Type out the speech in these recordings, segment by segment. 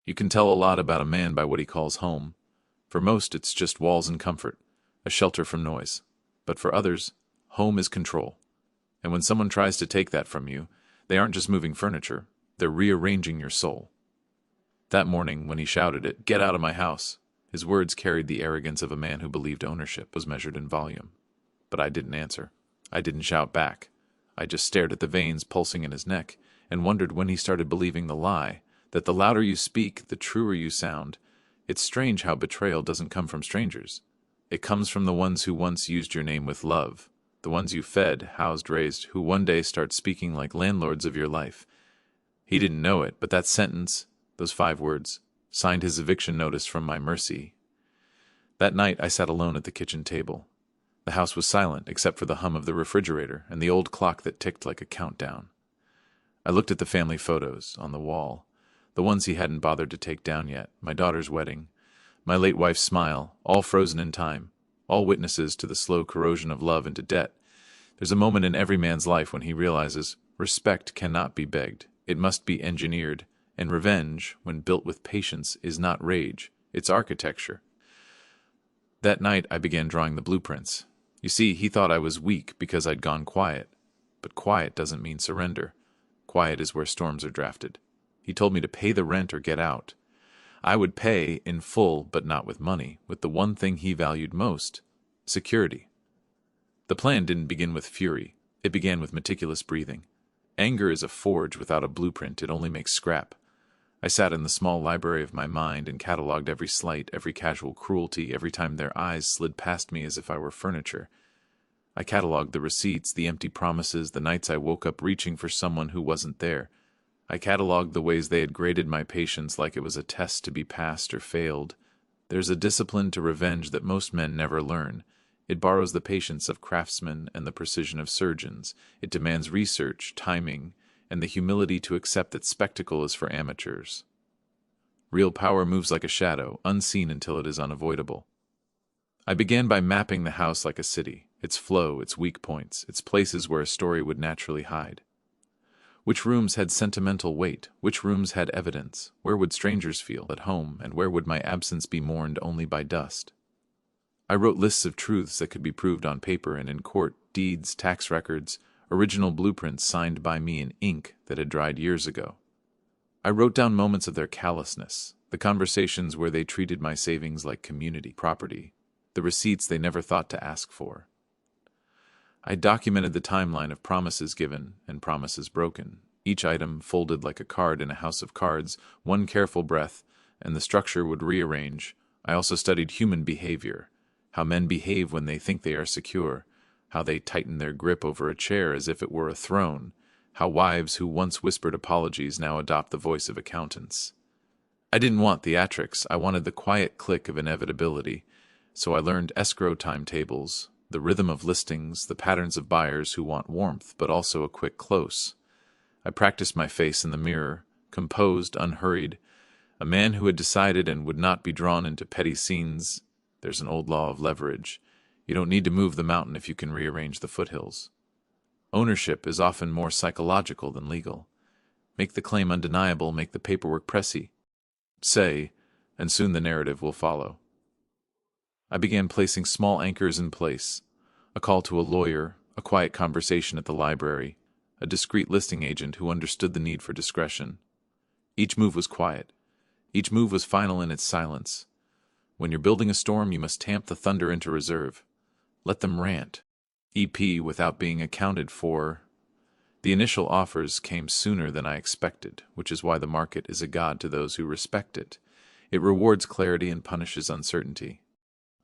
You can tell a lot about a man by what he calls home. For most, it's just walls and comfort, a shelter from noise. But for others, home is control. And when someone tries to take that from you, they aren't just moving furniture, they're rearranging your soul. That morning, when he shouted it, "Get out of my house," his words carried the arrogance of a man who believed ownership was measured in volume. But I didn't answer. I didn't shout back. I just stared at the veins pulsing in his neck and wondered when he started believing the lie, that the louder you speak, the truer you sound. It's strange how betrayal doesn't come from strangers. It comes from the ones who once used your name with love, the ones you fed, housed, raised, who one day start speaking like landlords of your life. He didn't know it, but that sentence, those 5 words, signed his eviction notice from my mercy. That night I sat alone at the kitchen table. The house was silent except for the hum of the refrigerator and the old clock that ticked like a countdown. I looked at the family photos on the wall, the ones he hadn't bothered to take down yet, my daughter's wedding, my late wife's smile, all frozen in time, all witnesses to the slow corrosion of love into debt. There's a moment in every man's life when he realizes respect cannot be begged, it must be engineered, and revenge, when built with patience, is not rage, it's architecture. That night I began drawing the blueprints. You see, he thought I was weak because I'd gone quiet. But quiet doesn't mean surrender. Quiet is where storms are drafted. He told me to pay the rent or get out. I would pay in full, but not with money, with the one thing he valued most, security. The plan didn't begin with fury. It began with meticulous breathing. Anger is a forge without a blueprint. It only makes scrap. I sat in the small library of my mind and catalogued every slight, every casual cruelty, every time their eyes slid past me as if I were furniture. I catalogued the receipts, the empty promises, the nights I woke up reaching for someone who wasn't there. I catalogued the ways they had graded my patience like it was a test to be passed or failed. There's a discipline to revenge that most men never learn. It borrows the patience of craftsmen and the precision of surgeons. It demands research, timing, and the humility to accept that spectacle is for amateurs. Real power moves like a shadow, unseen until it is unavoidable. I began by mapping the house like a city, its flow, its weak points, its places where a story would naturally hide. Which rooms had sentimental weight? Which rooms had evidence? Where would strangers feel at home, and where would my absence be mourned only by dust? I wrote lists of truths that could be proved on paper and in court, deeds, tax records, original blueprints signed by me in ink that had dried years ago. I wrote down moments of their callousness, the conversations where they treated my savings like community property, the receipts they never thought to ask for. I documented the timeline of promises given and promises broken, each item folded like a card in a house of cards, one careful breath, and the structure would rearrange. I also studied human behavior, how men behave when they think they are secure, how they tighten their grip over a chair as if it were a throne, how wives who once whispered apologies now adopt the voice of accountants. I didn't want theatrics, I wanted the quiet click of inevitability, so I learned escrow timetables, the rhythm of listings, the patterns of buyers who want warmth but also a quick close. I practiced my face in the mirror, composed, unhurried, a man who had decided and would not be drawn into petty scenes. There's an old law of leverage. You don't need to move the mountain if you can rearrange the foothills. Ownership is often more psychological than legal. Make the claim undeniable, make the paperwork pressy. Say, and soon the narrative will follow. I began placing small anchors in place, a call to a lawyer, a quiet conversation at the library, a discreet listing agent who understood the need for discretion. Each move was quiet. Each move was final in its silence. When you're building a storm, you must tamp the thunder into reserve. Let them rant. EP without being accounted for. The initial offers came sooner than I expected, which is why the market is a god to those who respect it. It rewards clarity and punishes uncertainty.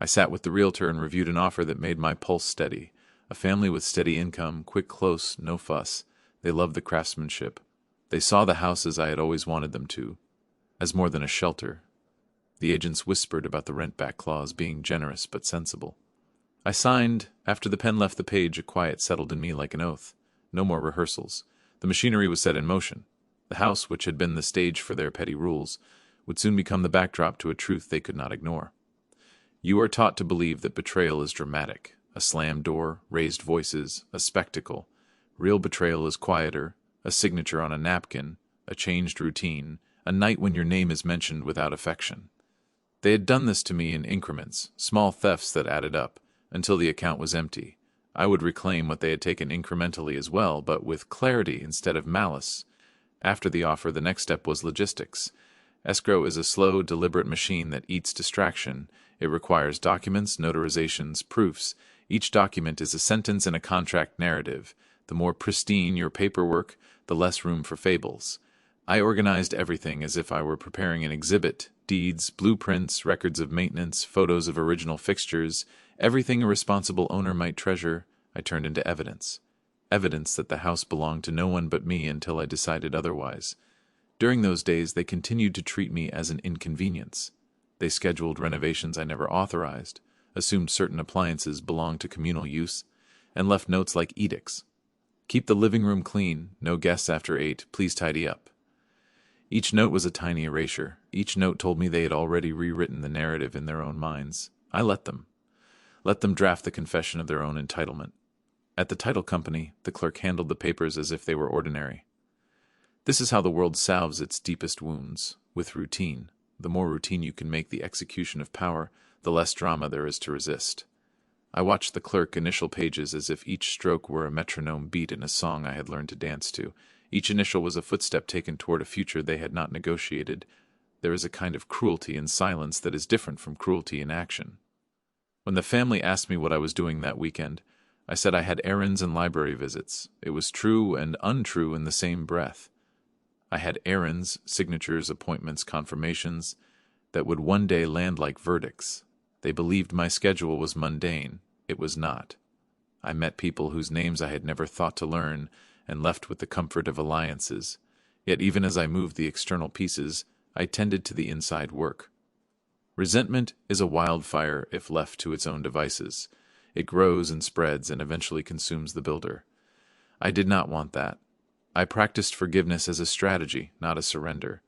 I sat with the realtor and reviewed an offer that made my pulse steady. A family with steady income, quick, close, no fuss. They loved the craftsmanship. They saw the house as I had always wanted them to, as more than a shelter. The agents whispered about the rent-back clause being generous but sensible. I signed. After the pen left the page, a quiet settled in me like an oath. No more rehearsals. The machinery was set in motion. The house, which had been the stage for their petty rules, would soon become the backdrop to a truth they could not ignore. You are taught to believe that betrayal is dramatic, a slammed door, raised voices, a spectacle. Real betrayal is quieter, a signature on a napkin, a changed routine, a night when your name is mentioned without affection. They had done this to me in increments, small thefts that added up, until the account was empty. I would reclaim what they had taken incrementally as well, but with clarity instead of malice. After the offer, the next step was logistics. Escrow is a slow, deliberate machine that eats distraction. It requires documents, notarizations, proofs. Each document is a sentence in a contract narrative. The more pristine your paperwork, the less room for fables. I organized everything as if I were preparing an exhibit: deeds, blueprints, records of maintenance, photos of original fixtures. Everything a responsible owner might treasure, I turned into evidence. Evidence that the house belonged to no one but me until I decided otherwise. During those days, they continued to treat me as an inconvenience. They scheduled renovations I never authorized, assumed certain appliances belonged to communal use, and left notes like edicts. Keep the living room clean, no guests after 8, please tidy up. Each note was a tiny erasure. Each note told me they had already rewritten the narrative in their own minds. I let them. Let them draft the confession of their own entitlement. At the title company, the clerk handled the papers as if they were ordinary. This is how the world salves its deepest wounds, with routine. The more routine you can make the execution of power, the less drama there is to resist. I watched the clerk initial pages as if each stroke were a metronome beat in a song I had learned to dance to. Each initial was a footstep taken toward a future they had not negotiated. There is a kind of cruelty in silence that is different from cruelty in action. When the family asked me what I was doing that weekend, I said I had errands and library visits. It was true and untrue in the same breath. I had errands, signatures, appointments, confirmations, that would one day land like verdicts. They believed my schedule was mundane. It was not. I met people whose names I had never thought to learn, and left with the comfort of alliances. Yet even as I moved the external pieces, I tended to the inside work. Resentment is a wildfire if left to its own devices. It grows and spreads and eventually consumes the builder. I did not want that. I practiced forgiveness as a strategy, not a surrender.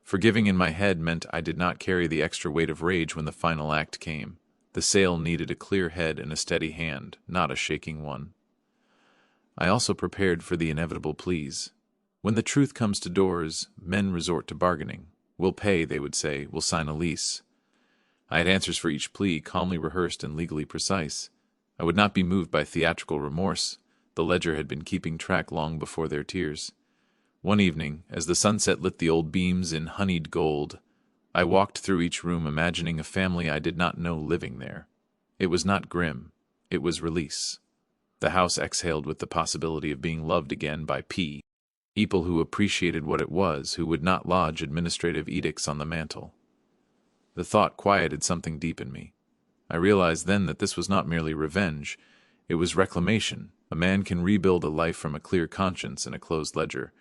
Forgiving in my head meant I did not carry the extra weight of rage when the final act came. The sale needed a clear head and a steady hand, not a shaking one. I also prepared for the inevitable pleas. When the truth comes to doors, men resort to bargaining. We'll pay, they would say, we'll sign a lease. I had answers for each plea, calmly rehearsed and legally precise. I would not be moved by theatrical remorse. The ledger had been keeping track long before their tears. One evening, as the sunset lit the old beams in honeyed gold, I walked through each room imagining a family I did not know living there. It was not grim. It was release. The house exhaled with the possibility of being loved again by people who appreciated what it was, who would not lodge administrative edicts on the mantel. The thought quieted something deep in me. I realized then that this was not merely revenge. It was reclamation. A man can rebuild a life from a clear conscience and a closed ledger.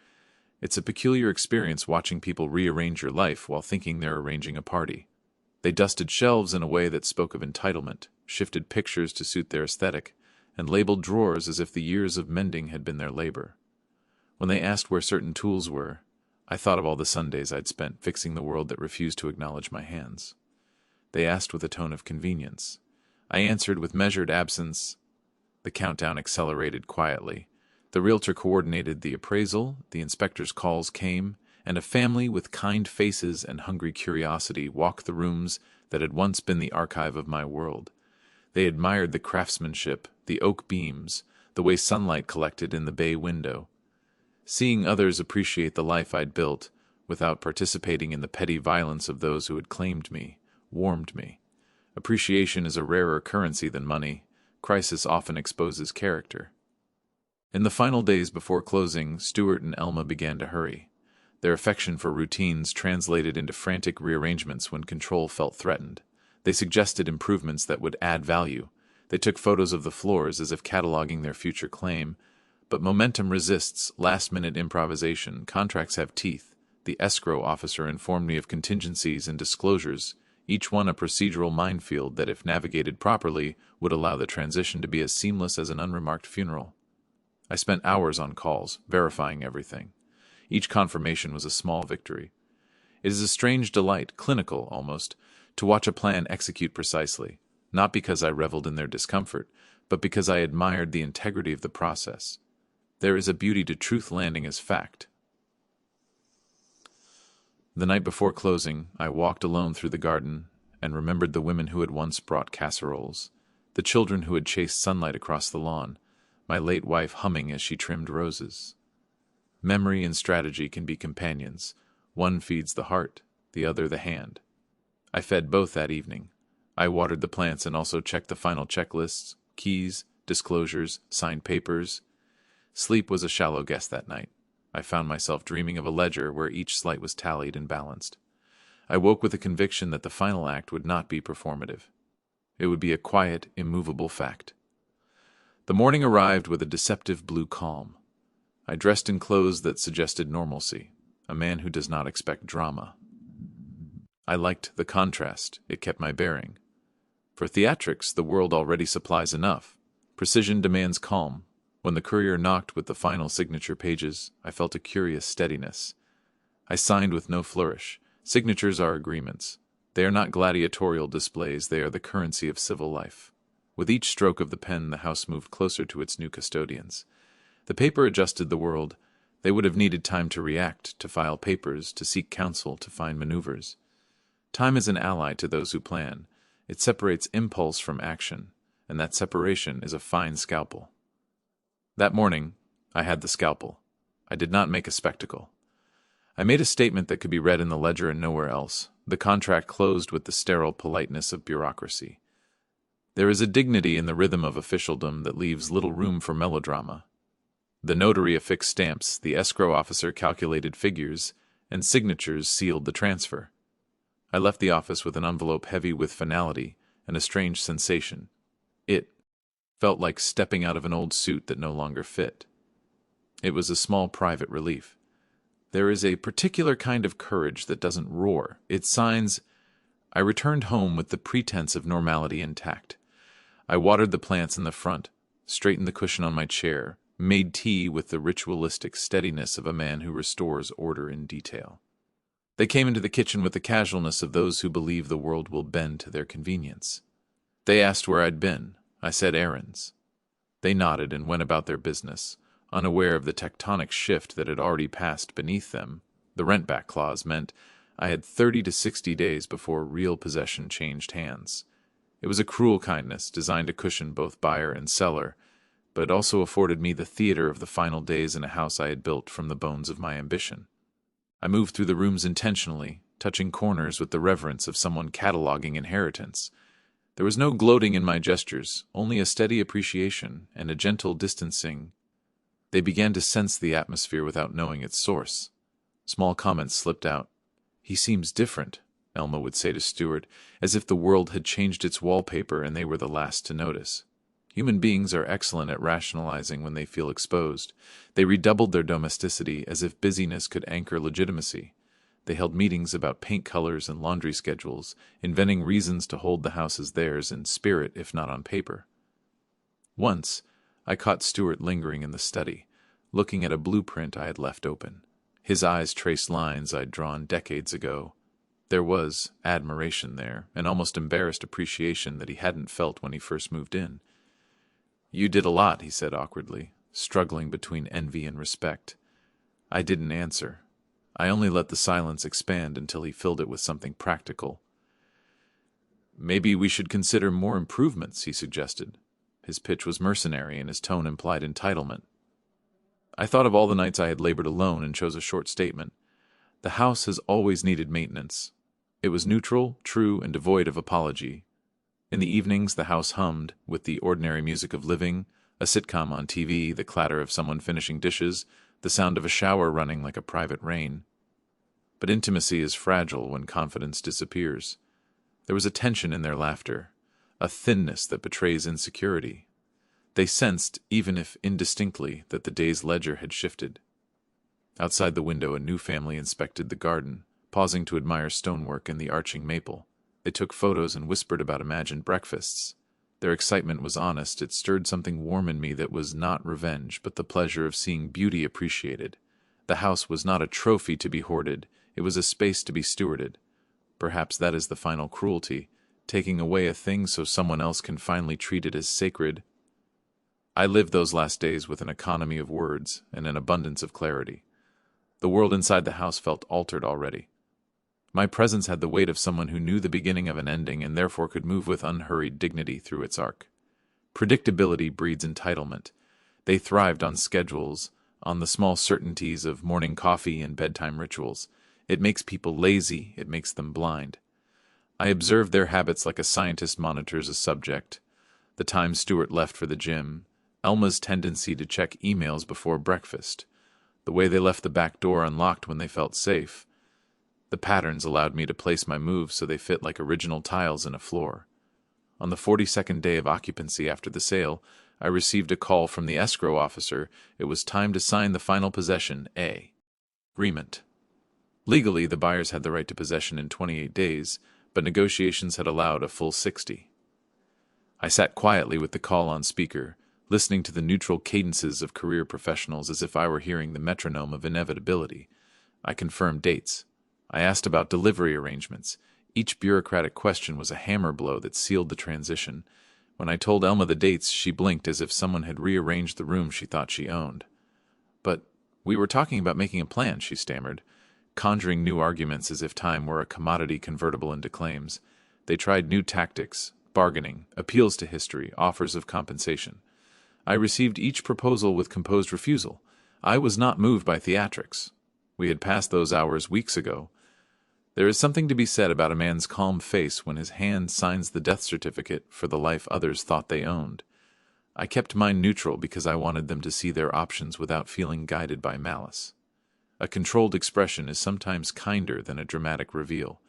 It's a peculiar experience watching people rearrange your life while thinking they're arranging a party. They dusted shelves in a way that spoke of entitlement, shifted pictures to suit their aesthetic, and labeled drawers as if the years of mending had been their labor. When they asked where certain tools were, I thought of all the Sundays I'd spent fixing the world that refused to acknowledge my hands. They asked with a tone of convenience. I answered with measured absence. The countdown accelerated quietly. The realtor coordinated the appraisal, the inspector's calls came, and a family with kind faces and hungry curiosity walked the rooms that had once been the archive of my world. They admired the craftsmanship, the oak beams, the way sunlight collected in the bay window. Seeing others appreciate the life I'd built, without participating in the petty violence of those who had claimed me, warmed me. Appreciation is a rarer currency than money. Crisis often exposes character. In the final days before closing, Stuart and Elma began to hurry. Their affection for routines translated into frantic rearrangements when control felt threatened. They suggested improvements that would add value. They took photos of the floors as if cataloging their future claim. But momentum resists last-minute improvisation. Contracts have teeth. The escrow officer informed me of contingencies and disclosures, each one a procedural minefield that, if navigated properly, would allow the transition to be as seamless as an unremarked funeral. I spent hours on calls, verifying everything. Each confirmation was a small victory. It is a strange delight, clinical almost, to watch a plan execute precisely, not because I reveled in their discomfort, but because I admired the integrity of the process. There is a beauty to truth landing as fact. The night before closing, I walked alone through the garden and remembered the women who had once brought casseroles, the children who had chased sunlight across the lawn, my late wife humming as she trimmed roses. Memory and strategy can be companions. One feeds the heart, the other the hand. I fed both that evening. I watered the plants and also checked the final checklists, keys, disclosures, signed papers. Sleep was a shallow guess that night. I found myself dreaming of a ledger where each slight was tallied and balanced. I woke with the conviction that the final act would not be performative. It would be a quiet, immovable fact. The morning arrived with a deceptive blue calm. I dressed in clothes that suggested normalcy, a man who does not expect drama. I liked the contrast. It kept my bearing. For theatrics, the world already supplies enough. Precision demands calm. When the courier knocked with the final signature pages, I felt a curious steadiness. I signed with no flourish. Signatures are agreements. They are not gladiatorial displays, they are the currency of civil life. With each stroke of the pen, the house moved closer to its new custodians. The paper adjusted the world. They would have needed time to react, to file papers, to seek counsel, to find maneuvers. Time is an ally to those who plan. It separates impulse from action, and that separation is a fine scalpel. That morning, I had the scalpel. I did not make a spectacle. I made a statement that could be read in the ledger and nowhere else. The contract closed with the sterile politeness of bureaucracy. There is a dignity in the rhythm of officialdom that leaves little room for melodrama. The notary affixed stamps, the escrow officer calculated figures, and signatures sealed the transfer. I left the office with an envelope heavy with finality and a strange sensation. It felt like stepping out of an old suit that no longer fit. It was a small private relief. There is a particular kind of courage that doesn't roar. It signs. I returned home with the pretense of normality intact. I watered the plants in the front, straightened the cushion on my chair, made tea with the ritualistic steadiness of a man who restores order in detail. They came into the kitchen with the casualness of those who believe the world will bend to their convenience. They asked where I'd been. I said errands. They nodded and went about their business, unaware of the tectonic shift that had already passed beneath them. The rent-back clause meant I had 30 to 60 days before real possession changed hands. It was a cruel kindness designed to cushion both buyer and seller, but it also afforded me the theater of the final days in a house I had built from the bones of my ambition. I moved through the rooms intentionally, touching corners with the reverence of someone cataloging inheritance. There was no gloating in my gestures, only a steady appreciation and a gentle distancing. They began to sense the atmosphere without knowing its source. Small comments slipped out. "He seems different," Elma would say to Stuart, as if the world had changed its wallpaper and they were the last to notice. Human beings are excellent at rationalizing when they feel exposed. They redoubled their domesticity as if busyness could anchor legitimacy. They held meetings about paint colors and laundry schedules, inventing reasons to hold the house as theirs in spirit if not on paper. Once, I caught Stuart lingering in the study, looking at a blueprint I had left open. His eyes traced lines I'd drawn decades ago. There was admiration there, an almost embarrassed appreciation that he hadn't felt when he first moved in. "You did a lot," he said awkwardly, struggling between envy and respect. I didn't answer. I only let the silence expand until he filled it with something practical. "Maybe we should consider more improvements," he suggested. His pitch was mercenary and his tone implied entitlement. I thought of all the nights I had labored alone and chose a short statement. The house has always needed maintenance. It was neutral, true, and devoid of apology. In the evenings the house hummed, with the ordinary music of living, a sitcom on TV, the clatter of someone finishing dishes, the sound of a shower running like a private rain. But intimacy is fragile when confidence disappears. There was a tension in their laughter, a thinness that betrays insecurity. They sensed, even if indistinctly, that the day's ledger had shifted. Outside the window, a new family inspected the garden, pausing to admire stonework and the arching maple. They took photos and whispered about imagined breakfasts. Their excitement was honest. It stirred something warm in me that was not revenge, but the pleasure of seeing beauty appreciated. The house was not a trophy to be hoarded. It was a space to be stewarded. Perhaps that is the final cruelty, taking away a thing so someone else can finally treat it as sacred. I lived those last days with an economy of words and an abundance of clarity. The world inside the house felt altered already. My presence had the weight of someone who knew the beginning of an ending and therefore could move with unhurried dignity through its arc. Predictability breeds entitlement. They thrived on schedules, on the small certainties of morning coffee and bedtime rituals. It makes people lazy, it makes them blind. I observed their habits like a scientist monitors a subject. The time Stuart left for the gym, Elma's tendency to check emails before breakfast, the way they left the back door unlocked when they felt safe. The patterns allowed me to place my moves so they fit like original tiles in a floor. On the 42nd day of occupancy after the sale, I received a call from the escrow officer. It was time to sign the final possession, agreement. Legally, the buyers had the right to possession in 28 days, but negotiations had allowed a full 60. I sat quietly with the call on speaker, listening to the neutral cadences of career professionals as if I were hearing the metronome of inevitability. I confirmed dates. I asked about delivery arrangements. Each bureaucratic question was a hammer blow that sealed the transition. When I told Elma the dates, she blinked as if someone had rearranged the room she thought she owned. "But we were talking about making a plan," she stammered, conjuring new arguments as if time were a commodity convertible into claims. They tried new tactics, bargaining, appeals to history, offers of compensation. I received each proposal with composed refusal. I was not moved by theatrics. We had passed those hours weeks ago. There is something to be said about a man's calm face when his hand signs the death certificate for the life others thought they owned. I kept mine neutral because I wanted them to see their options without feeling guided by malice. A controlled expression is sometimes kinder than a dramatic reveal.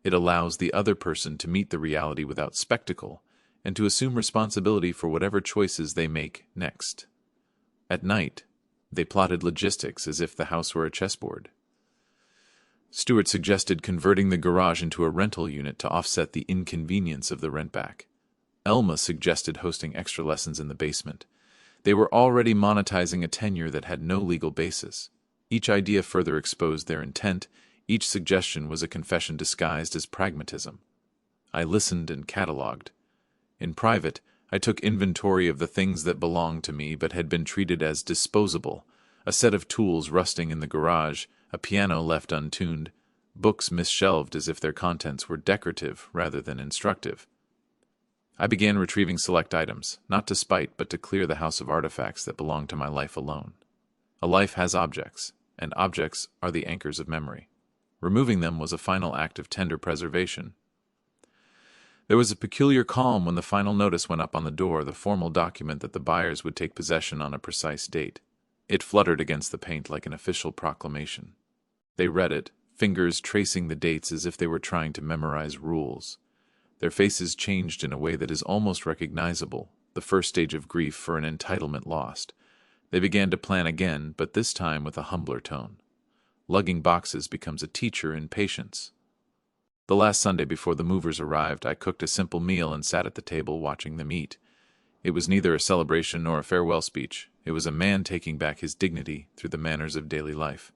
It allows the other person to meet the reality without spectacle and to assume responsibility for whatever choices they make next. At night, they plotted logistics as if the house were a chessboard. Stuart suggested converting the garage into a rental unit to offset the inconvenience of the rent-back. Elma suggested hosting extra lessons in the basement. They were already monetizing a tenure that had no legal basis. Each idea further exposed their intent. Each suggestion was a confession disguised as pragmatism. I listened and catalogued. In private, I took inventory of the things that belonged to me but had been treated as disposable, a set of tools rusting in the garage, a piano left untuned, books misshelved as if their contents were decorative rather than instructive. I began retrieving select items, not to spite but to clear the house of artifacts that belonged to my life alone. A life has objects, and objects are the anchors of memory. Removing them was a final act of tender preservation. There was a peculiar calm when the final notice went up on the door, the formal document that the buyers would take possession on a precise date. It fluttered against the paint like an official proclamation. They read it, fingers tracing the dates as if they were trying to memorize rules. Their faces changed in a way that is almost recognizable, the first stage of grief for an entitlement lost. They began to plan again, but this time with a humbler tone. Lugging boxes becomes a teacher in patience. The last Sunday before the movers arrived, I cooked a simple meal and sat at the table watching them eat. It was neither a celebration nor a farewell speech. It was a man taking back his dignity through the manners of daily life.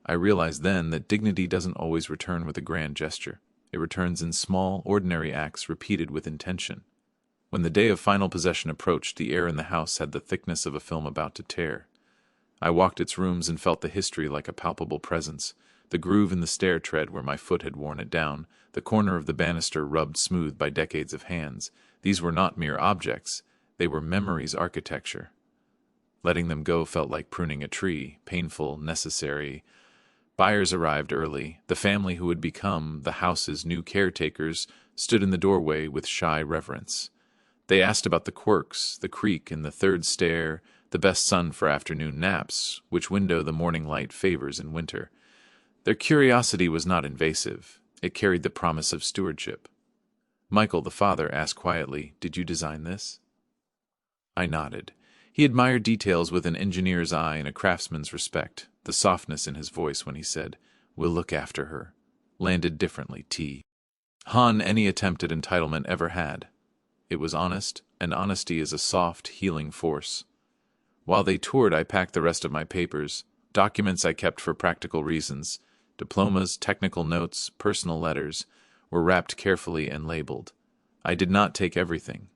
I realized then that dignity doesn't always return with a grand gesture. It returns in small, ordinary acts repeated with intention. When the day of final possession approached, the air in the house had the thickness of a film about to tear. I walked its rooms and felt the history like a palpable presence, the groove in the stair tread where my foot had worn it down, the corner of the banister rubbed smooth by decades of hands. These were not mere objects, they were memory's architecture. Letting them go felt like pruning a tree, painful, necessary. Buyers arrived early. The family who would become the house's new caretakers stood in the doorway with shy reverence. They asked about the quirks, the creak in the third stair, the best sun for afternoon naps, which window the morning light favors in winter. Their curiosity was not invasive. It carried the promise of stewardship. Michael, the father, asked quietly, "Did you design this?" I nodded. He admired details with an engineer's eye and a craftsman's respect. The softness in his voice when he said, "We'll look after her," landed differently, Han any attempt at entitlement ever had. It was honest, and honesty is a soft, healing force. While they toured, I packed the rest of my papers, documents I kept for practical reasons. Diplomas, technical notes, personal letters were wrapped carefully and labeled. I did not take everything.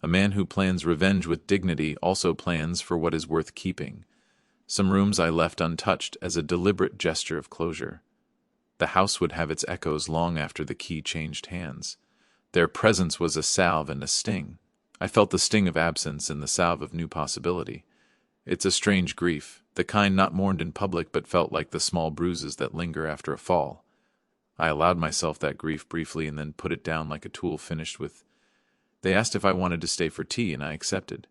A man who plans revenge with dignity also plans for what is worth keeping. Some rooms I left untouched as a deliberate gesture of closure. The house would have its echoes long after the key changed hands. Their presence was a salve and a sting. I felt the sting of absence and the salve of new possibility. It's a strange grief, the kind not mourned in public but felt like the small bruises that linger after a fall. I allowed myself that grief briefly and then put it down like a tool finished with. They asked if I wanted to stay for tea, and I accepted.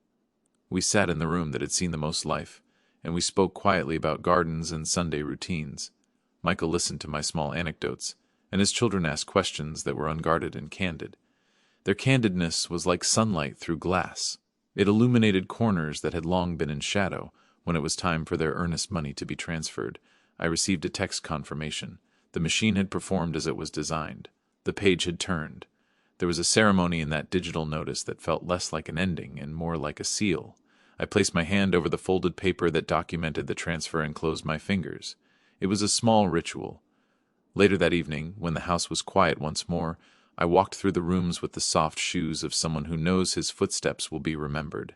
We sat in the room that had seen the most life, and we spoke quietly about gardens and Sunday routines. Michael listened to my small anecdotes, and his children asked questions that were unguarded and candid. Their candidness was like sunlight through glass. It illuminated corners that had long been in shadow. When it was time for their earnest money to be transferred, I received a text confirmation. The machine had performed as it was designed. The page had turned. There was a ceremony in that digital notice that felt less like an ending and more like a seal. I placed my hand over the folded paper that documented the transfer and closed my fingers. It was a small ritual. Later that evening, when the house was quiet once more, I walked through the rooms with the soft shoes of someone who knows his footsteps will be remembered.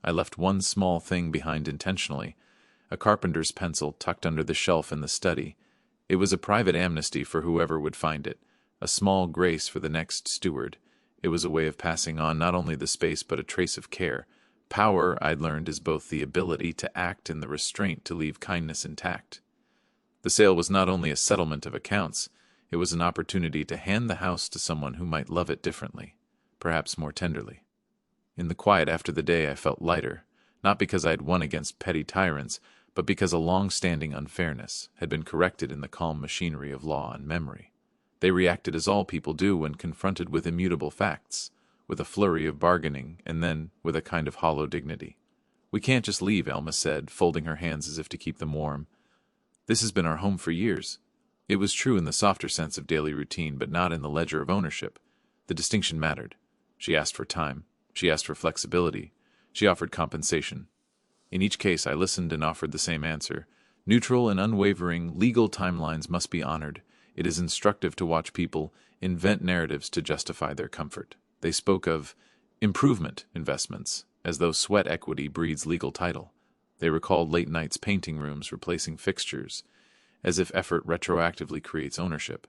I left one small thing behind intentionally, a carpenter's pencil tucked under the shelf in the study. It was a private amnesty for whoever would find it, a small grace for the next steward. It was a way of passing on not only the space but a trace of care. Power, I'd learned, is both the ability to act and the restraint to leave kindness intact. The sale was not only a settlement of accounts, it was an opportunity to hand the house to someone who might love it differently, perhaps more tenderly. In the quiet after the day I felt lighter, not because I had won against petty tyrants, but because a long-standing unfairness had been corrected in the calm machinery of law and memory. They reacted as all people do when confronted with immutable facts, with a flurry of bargaining, and then with a kind of hollow dignity. "We can't just leave," Elma said, folding her hands as if to keep them warm. "This has been our home for years." It was true in the softer sense of daily routine, but not in the ledger of ownership. The distinction mattered. She asked for time. She asked for flexibility. She offered compensation. In each case, I listened and offered the same answer. Neutral and unwavering, legal timelines must be honored. It is instructive to watch people invent narratives to justify their comfort. They spoke of improvement investments, as though sweat equity breeds legal title. They recalled late nights painting rooms replacing fixtures, as if effort retroactively creates ownership.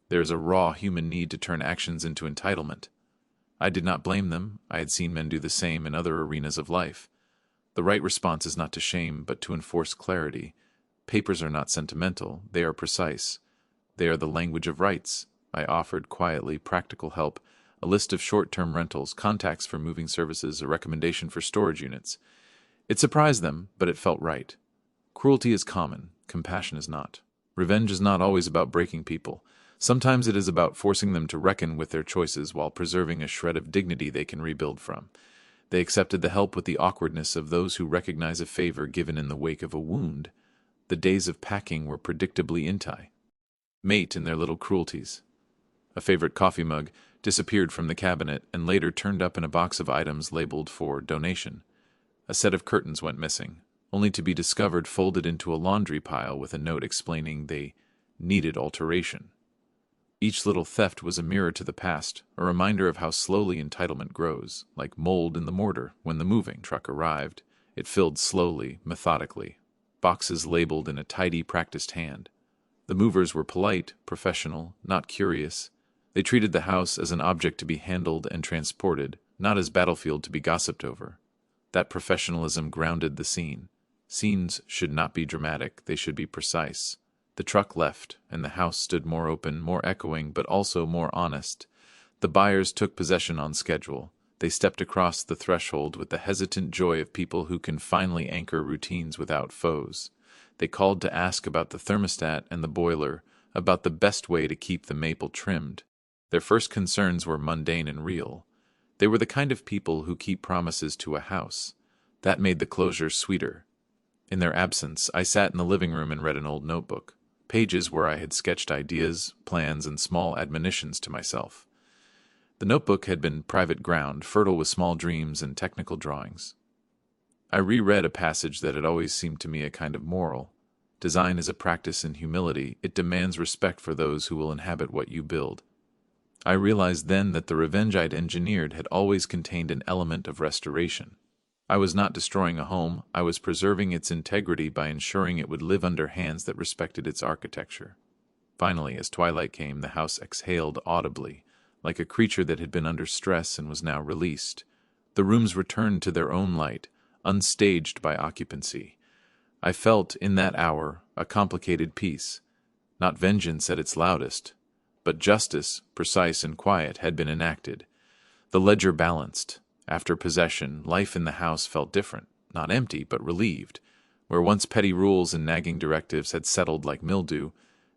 There is a raw human need to turn actions into entitlement. I did not blame them. I had seen men do the same in other arenas of life. The right response is not to shame, but to enforce clarity. Papers are not sentimental. They are precise. They are the language of rights. I offered quietly practical help, a list of short-term rentals, contacts for moving services, a recommendation for storage units. It surprised them, but it felt right. Cruelty is common. Compassion is not. Revenge is not always about breaking people. Sometimes it is about forcing them to reckon with their choices while preserving a shred of dignity they can rebuild from. They accepted the help with the awkwardness of those who recognize a favor given in the wake of a wound. The days of packing were predictably mate in their little cruelties. A favorite coffee mug disappeared from the cabinet and later turned up in a box of items labeled for donation. A set of curtains went missing, only to be discovered folded into a laundry pile with a note explaining they needed alteration. Each little theft was a mirror to the past, a reminder of how slowly entitlement grows, like mold in the mortar. When the moving truck arrived, it filled slowly, methodically, boxes labeled in a tidy, practiced hand. The movers were polite, professional, not curious. They treated the house as an object to be handled and transported, not as battlefield to be gossiped over. That professionalism grounded the scene. Scenes should not be dramatic, they should be precise. The truck left, and the house stood more open, more echoing, but also more honest. The buyers took possession on schedule. They stepped across the threshold with the hesitant joy of people who can finally anchor routines without foes. They called to ask about the thermostat and the boiler, about the best way to keep the maple trimmed. Their first concerns were mundane and real. They were the kind of people who keep promises to a house. That made the closure sweeter. In their absence, I sat in the living room and read an old notebook, pages where I had sketched ideas, plans, and small admonitions to myself. The notebook had been private ground, fertile with small dreams and technical drawings. I reread a passage that had always seemed to me a kind of moral. Design is a practice in humility. It demands respect for those who will inhabit what you build. I realized then that the revenge I'd engineered had always contained an element of restoration. I was not destroying a home, I was preserving its integrity by ensuring it would live under hands that respected its architecture. Finally, as twilight came, the house exhaled audibly, like a creature that had been under stress and was now released. The rooms returned to their own light, unstaged by occupancy. I felt, in that hour, a complicated peace. Not vengeance at its loudest, but justice, precise and quiet, had been enacted. The ledger balanced. After possession, life in the house felt different, not empty, but relieved. Where once petty rules and nagging directives had settled like mildew,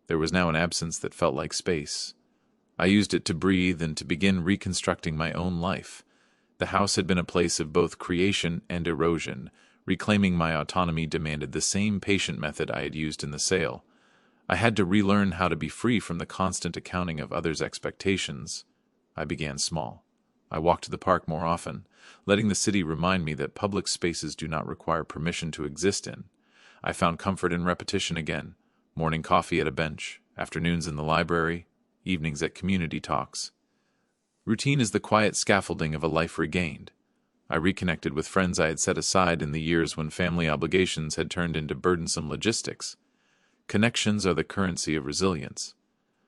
there was now an absence that felt like space. I used it to breathe and to begin reconstructing my own life. The house had been a place of both creation and erosion. Reclaiming my autonomy demanded the same patient method I had used in the sale. I had to relearn how to be free from the constant accounting of others' expectations. I began small. I walked to the park more often, letting the city remind me that public spaces do not require permission to exist in. I found comfort in repetition again. Morning coffee at a bench, afternoons in the library, evenings at community talks. Routine is the quiet scaffolding of a life regained. I reconnected with friends I had set aside in the years when family obligations had turned into burdensome logistics. Connections are the currency of resilience.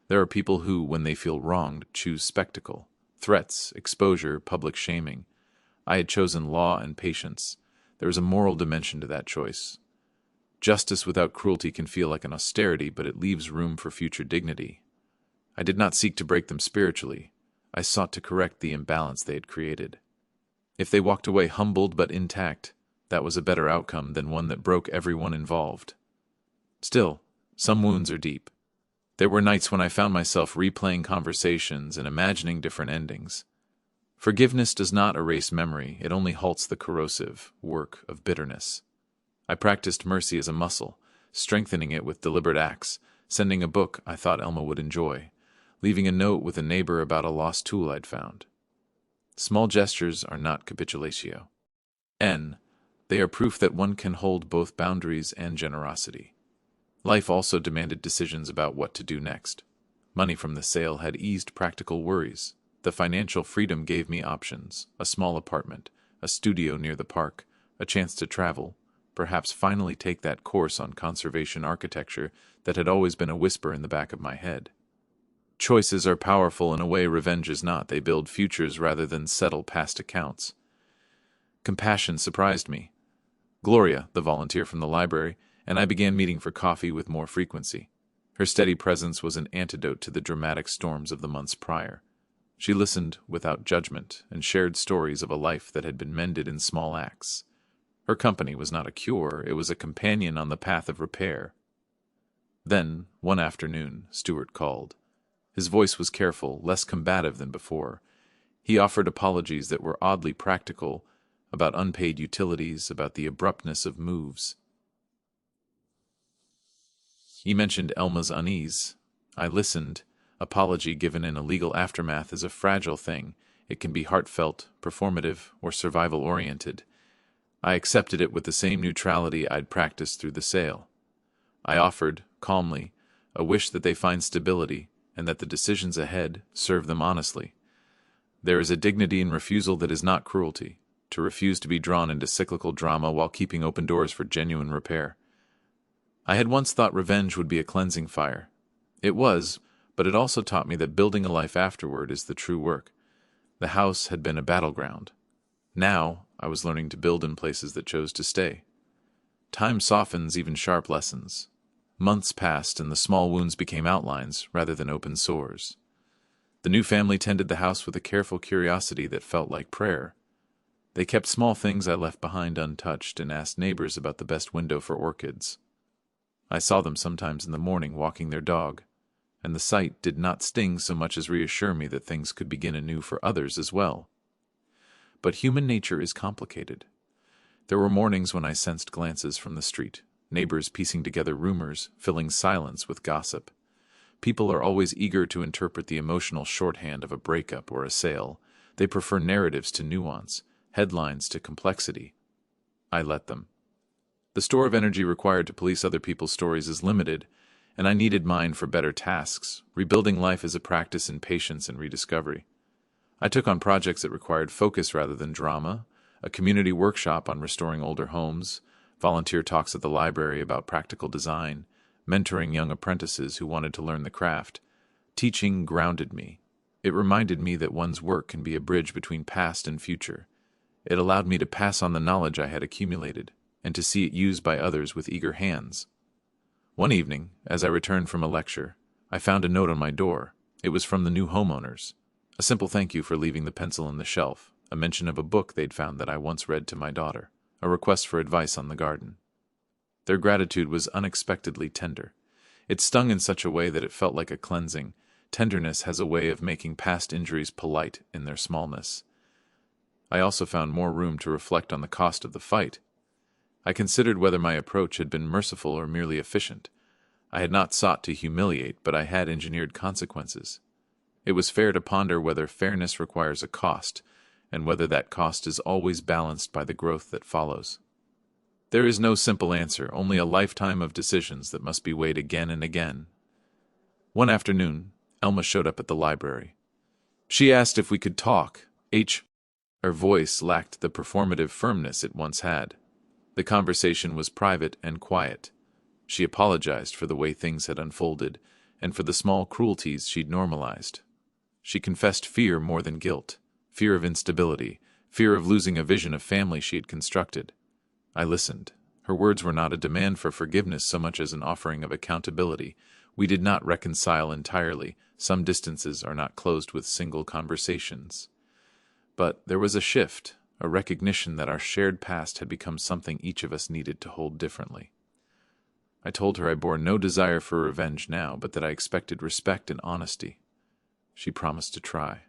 There are people who, when they feel wronged, choose spectacle, threats, exposure, public shaming. I had chosen law and patience. There is a moral dimension to that choice. Justice without cruelty can feel like an austerity, but it leaves room for future dignity. I did not seek to break them spiritually. I sought to correct the imbalance they had created. If they walked away humbled but intact, that was a better outcome than one that broke everyone involved. Still, some wounds are deep. There were nights when I found myself replaying conversations and imagining different endings. Forgiveness does not erase memory, it only halts the corrosive work of bitterness. I practiced mercy as a muscle, strengthening it with deliberate acts, sending a book I thought Elma would enjoy, leaving a note with a neighbor about a lost tool I'd found. Small gestures are not capitulatio. They are proof that one can hold both boundaries and generosity. Life also demanded decisions about what to do next. Money from the sale had eased practical worries. The financial freedom gave me options: a small apartment, a studio near the park, a chance to travel, perhaps finally take that course on conservation architecture that had always been a whisper in the back of my head. Choices are powerful in a way revenge is not. They build futures rather than settle past accounts. Compassion surprised me. Gloria, the volunteer from the library, and I began meeting for coffee with more frequency. Her steady presence was an antidote to the dramatic storms of the months prior. She listened without judgment and shared stories of a life that had been mended in small acts. Her company was not a cure, it was a companion on the path of repair. Then, one afternoon, Stuart called. His voice was careful, less combative than before. He offered apologies that were oddly practical, about unpaid utilities, about the abruptness of moves. He mentioned Elma's unease. I listened. Apology given in a legal aftermath is a fragile thing. It can be heartfelt, performative, or survival-oriented. I accepted it with the same neutrality I'd practiced through the sale. I offered, calmly, a wish that they find stability, and that the decisions ahead serve them honestly. There is a dignity in refusal that is not cruelty, to refuse to be drawn into cyclical drama while keeping open doors for genuine repair. I had once thought revenge would be a cleansing fire. It was, but it also taught me that building a life afterward is the true work. The house had been a battleground. Now I was learning to build in places that chose to stay. Time softens even sharp lessons. Months passed and the small wounds became outlines rather than open sores. The new family tended the house with a careful curiosity that felt like prayer. They kept small things I left behind untouched and asked neighbors about the best window for orchids. I saw them sometimes in the morning walking their dog, and the sight did not sting so much as reassure me that things could begin anew for others as well. But human nature is complicated. There were mornings when I sensed glances from the street, neighbors piecing together rumors, filling silence with gossip. People are always eager to interpret the emotional shorthand of a breakup or a sale. They prefer narratives to nuance, headlines to complexity. I let them. The store of energy required to police other people's stories is limited, and I needed mine for better tasks. Rebuilding life is a practice in patience and rediscovery. I took on projects that required focus rather than drama, a community workshop on restoring older homes, volunteer talks at the library about practical design, mentoring young apprentices who wanted to learn the craft. Teaching grounded me. It reminded me that one's work can be a bridge between past and future. It allowed me to pass on the knowledge I had accumulated, and to see it used by others with eager hands. One evening, as I returned from a lecture, I found a note on my door. It was from the new homeowners. A simple thank you for leaving the pencil on the shelf, a mention of a book they'd found that I once read to my daughter, a request for advice on the garden. Their gratitude was unexpectedly tender. It stung in such a way that it felt like a cleansing. Tenderness has a way of making past injuries polite in their smallness. I also found more room to reflect on the cost of the fight. I considered whether my approach had been merciful or merely efficient. I had not sought to humiliate, but I had engineered consequences. It was fair to ponder whether fairness requires a cost, and whether that cost is always balanced by the growth that follows. There is no simple answer, only a lifetime of decisions that must be weighed again and again. One afternoon, Elma showed up at the library. She asked if we could talk. Her voice lacked the performative firmness it once had. The conversation was private and quiet. She apologized for the way things had unfolded, and for the small cruelties she'd normalized. She confessed fear more than guilt, fear of instability, fear of losing a vision of family she had constructed. I listened. Her words were not a demand for forgiveness so much as an offering of accountability. We did not reconcile entirely. Some distances are not closed with single conversations. But there was a shift, a recognition that our shared past had become something each of us needed to hold differently. I told her I bore no desire for revenge now, but that I expected respect and honesty. She promised to try.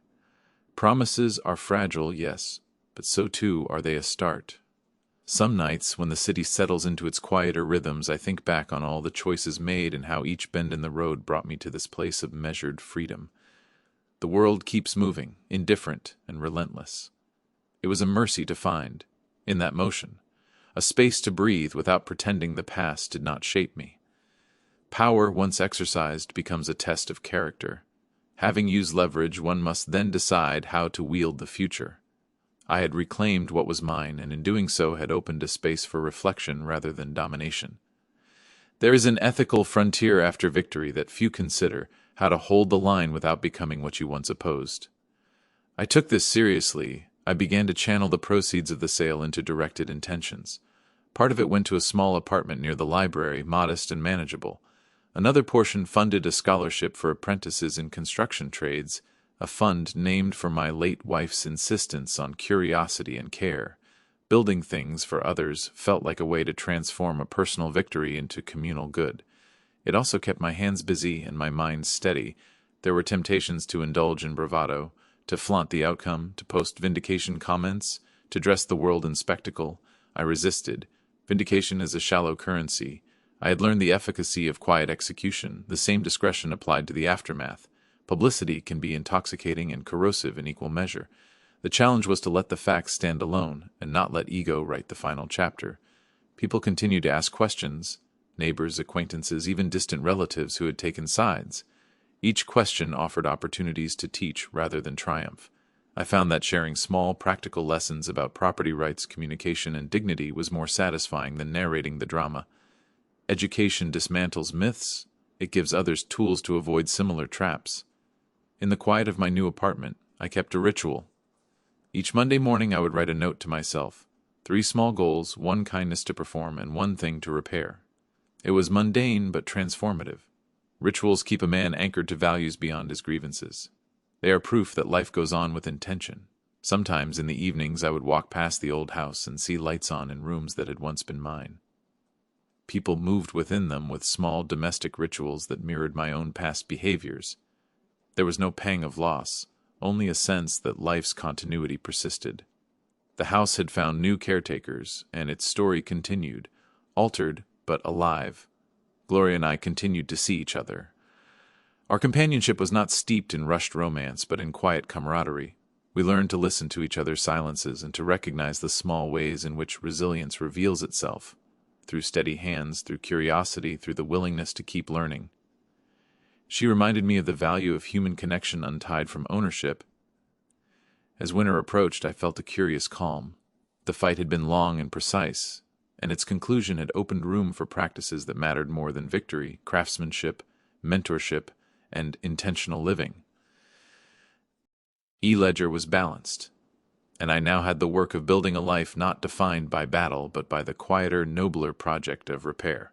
Promises are fragile, yes, but so too are they a start. Some nights, when the city settles into its quieter rhythms, I think back on all the choices made and how each bend in the road brought me to this place of measured freedom. The world keeps moving, indifferent and relentless. It was a mercy to find, in that motion, a space to breathe without pretending the past did not shape me. Power, once exercised, becomes a test of character. Having used leverage, one must then decide how to wield the future. I had reclaimed what was mine, and in doing so had opened a space for reflection rather than domination. There is an ethical frontier after victory that few consider, how to hold the line without becoming what you once opposed. I took this seriously. I began to channel the proceeds of the sale into directed intentions. Part of it went to a small apartment near the library, modest and manageable. Another portion funded a scholarship for apprentices in construction trades, a fund named for my late wife's insistence on curiosity and care. Building things for others felt like a way to transform a personal victory into communal good. It also kept my hands busy and my mind steady. There were temptations to indulge in bravado, to flaunt the outcome, to post vindication comments, to dress the world in spectacle. I resisted. Vindication is a shallow currency. I had learned the efficacy of quiet execution. The same discretion applied to the aftermath. Publicity can be intoxicating and corrosive in equal measure. The challenge was to let the facts stand alone and not let ego write the final chapter. People continued to ask questions. Neighbors, acquaintances, even distant relatives who had taken sides. Each question offered opportunities to teach rather than triumph. I found that sharing small, practical lessons about property rights, communication, and dignity was more satisfying than narrating the drama. Education dismantles myths. It gives others tools to avoid similar traps. In the quiet of my new apartment, I kept a ritual. Each Monday morning I would write a note to myself. 3 small goals, 1 kindness to perform, and 1 thing to repair. It was mundane but transformative. Rituals keep a man anchored to values beyond his grievances. They are proof that life goes on with intention. Sometimes in the evenings I would walk past the old house and see lights on in rooms that had once been mine. People moved within them with small domestic rituals that mirrored my own past behaviors. There was no pang of loss, only a sense that life's continuity persisted. The house had found new caretakers, and its story continued, altered but alive. Gloria and I continued to see each other. Our companionship was not steeped in rushed romance, but in quiet camaraderie. We learned to listen to each other's silences and to recognize the small ways in which resilience reveals itself, through steady hands, through curiosity, through the willingness to keep learning. She reminded me of the value of human connection untied from ownership. As winter approached, I felt a curious calm. The fight had been long and precise, and its conclusion had opened room for practices that mattered more than victory: craftsmanship, mentorship, and intentional living. E-Ledger was balanced, and I now had the work of building a life not defined by battle, but by the quieter, nobler project of repair.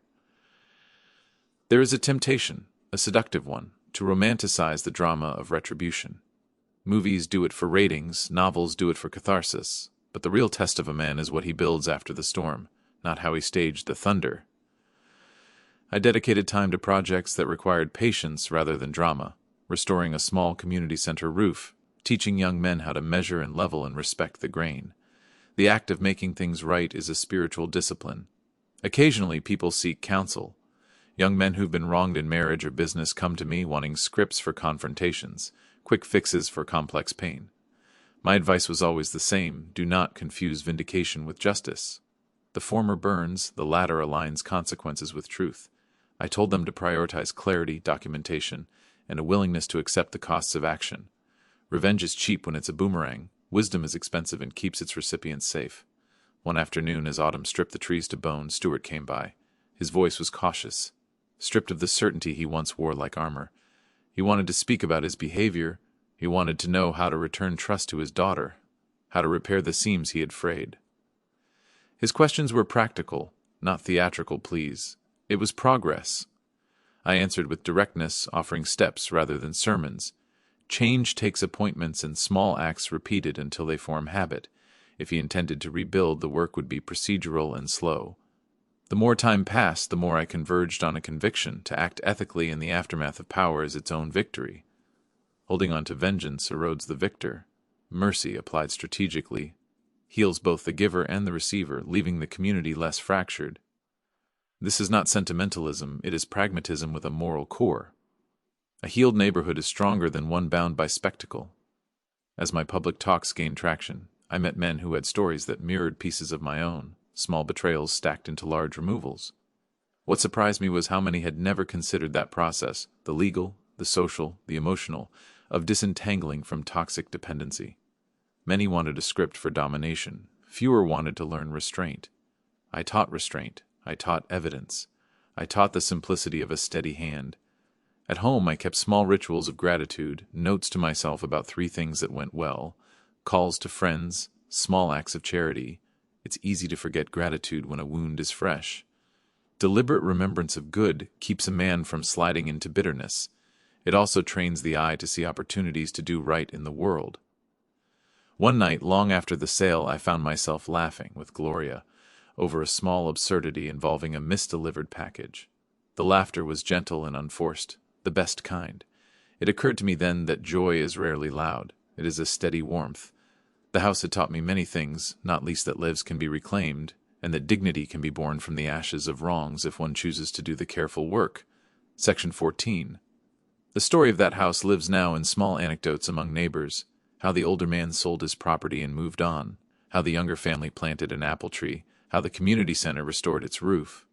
There is a temptation, a seductive one, to romanticize the drama of retribution. Movies do it for ratings, novels do it for catharsis, but the real test of a man is what he builds after the storm, not how he staged the thunder. I dedicated time to projects that required patience rather than drama, restoring a small community center roof, teaching young men how to measure and level and respect the grain. The act of making things right is a spiritual discipline. Occasionally, people seek counsel. Young men who've been wronged in marriage or business come to me wanting scripts for confrontations, quick fixes for complex pain. My advice was always the same: do not confuse vindication with justice. The former burns, the latter aligns consequences with truth. I told them to prioritize clarity, documentation, and a willingness to accept the costs of action. Revenge is cheap when it's a boomerang. Wisdom is expensive and keeps its recipients safe. One afternoon, as autumn stripped the trees to bone, Stuart came by. His voice was cautious, stripped of the certainty he once wore like armor. He wanted to speak about his behavior. He wanted to know how to return trust to his daughter, how to repair the seams he had frayed. His questions were practical, not theatrical pleas. It was progress. I answered with directness, offering steps rather than sermons. Change takes appointments and small acts repeated until they form habit. If he intended to rebuild, the work would be procedural and slow. The more time passed, the more I converged on a conviction: to act ethically in the aftermath of power is its own victory. Holding on to vengeance erodes the victor. Mercy, applied strategically, heals both the giver and the receiver, leaving the community less fractured. This is not sentimentalism, it is pragmatism with a moral core. A healed neighborhood is stronger than one bound by spectacle. As my public talks gained traction, I met men who had stories that mirrored pieces of my own, small betrayals stacked into large removals. What surprised me was how many had never considered that process, the legal, the social, the emotional, of disentangling from toxic dependency. Many wanted a script for domination. Fewer wanted to learn restraint. I taught restraint. I taught evidence. I taught the simplicity of a steady hand. At home, I kept small rituals of gratitude, notes to myself about 3 things that went well, calls to friends, small acts of charity. It's easy to forget gratitude when a wound is fresh. Deliberate remembrance of good keeps a man from sliding into bitterness. It also trains the eye to see opportunities to do right in the world. One night, long after the sale, I found myself laughing with Gloria over a small absurdity involving a misdelivered package. The laughter was gentle and unforced, the best kind. It occurred to me then that joy is rarely loud. It is a steady warmth. The house had taught me many things, not least that lives can be reclaimed, and that dignity can be born from the ashes of wrongs if one chooses to do the careful work. Section 14. The story of that house lives now in small anecdotes among neighbors: how the older man sold his property and moved on, how the younger family planted an apple tree, how the community center restored its roof.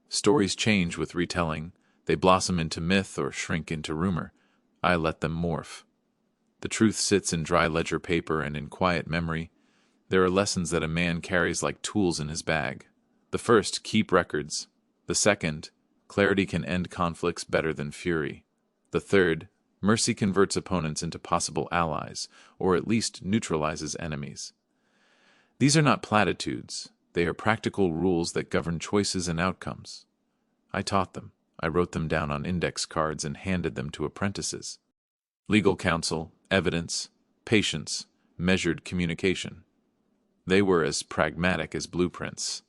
Stories change with retelling. They blossom into myth or shrink into rumor. I let them morph. The truth sits in dry ledger paper and in quiet memory. There are lessons that a man carries like tools in his bag. The first, keep records. The second, clarity can end conflicts better than fury. The third, mercy converts opponents into possible allies, or at least neutralizes enemies. These are not platitudes. They are practical rules that govern choices and outcomes. I taught them. I wrote them down on index cards and handed them to apprentices. Legal counsel, evidence, patience, measured communication. They were as pragmatic as blueprints.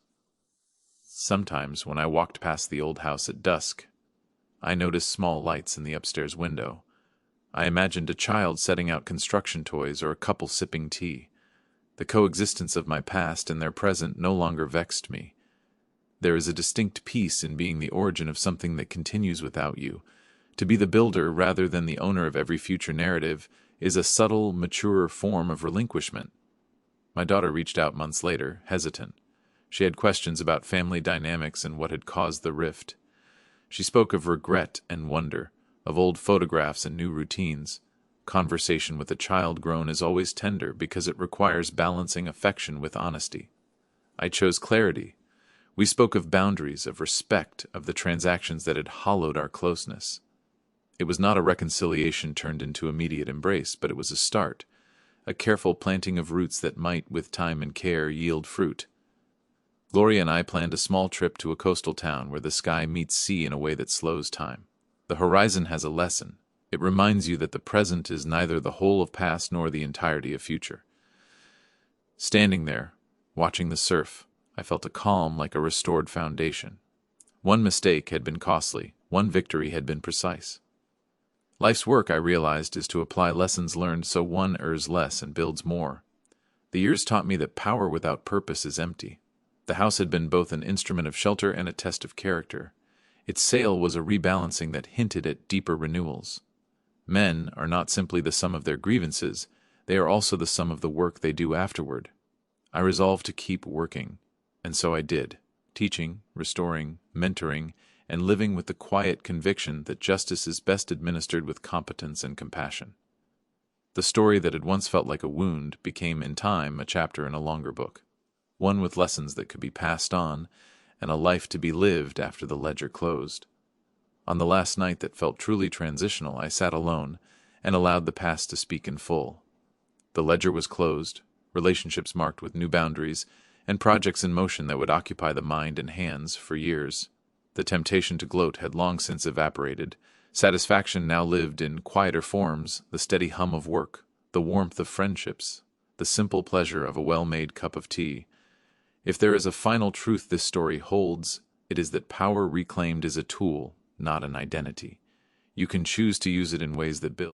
Sometimes, when I walked past the old house at dusk, I noticed small lights in the upstairs window. I imagined a child setting out construction toys or a couple sipping tea. The coexistence of my past and their present no longer vexed me. There is a distinct peace in being the origin of something that continues without you. To be the builder rather than the owner of every future narrative is a subtle, maturer form of relinquishment. My daughter reached out months later, hesitant. She had questions about family dynamics and what had caused the rift. She spoke of regret and wonder, of old photographs and new routines. Conversation with a child grown is always tender because it requires balancing affection with honesty. I chose clarity. We spoke of boundaries, of respect, of the transactions that had hollowed our closeness. It was not a reconciliation turned into immediate embrace, but it was a start, a careful planting of roots that might, with time and care, yield fruit. Gloria and I planned a small trip to a coastal town where the sky meets sea in a way that slows time. The horizon has a lesson. It reminds you that the present is neither the whole of past nor the entirety of future. Standing there, watching the surf, I felt a calm like a restored foundation. One mistake had been costly, one victory had been precise. Life's work, I realized, is to apply lessons learned so one errs less and builds more. The years taught me that power without purpose is empty. The house had been both an instrument of shelter and a test of character. Its sale was a rebalancing that hinted at deeper renewals. Men are not simply the sum of their grievances, they are also the sum of the work they do afterward. I resolved to keep working, and so I did, teaching, restoring, mentoring, and living with the quiet conviction that justice is best administered with competence and compassion. The story that had once felt like a wound became, in time, a chapter in a longer book, one with lessons that could be passed on, and a life to be lived after the ledger closed. On the last night that felt truly transitional, I sat alone and allowed the past to speak in full. The ledger was closed, relationships marked with new boundaries, and projects in motion that would occupy the mind and hands for years. The temptation to gloat had long since evaporated. Satisfaction now lived in quieter forms, the steady hum of work, the warmth of friendships, the simple pleasure of a well-made cup of tea. If there is a final truth this story holds, it is that power reclaimed is a tool, not an identity. You can choose to use it in ways that build.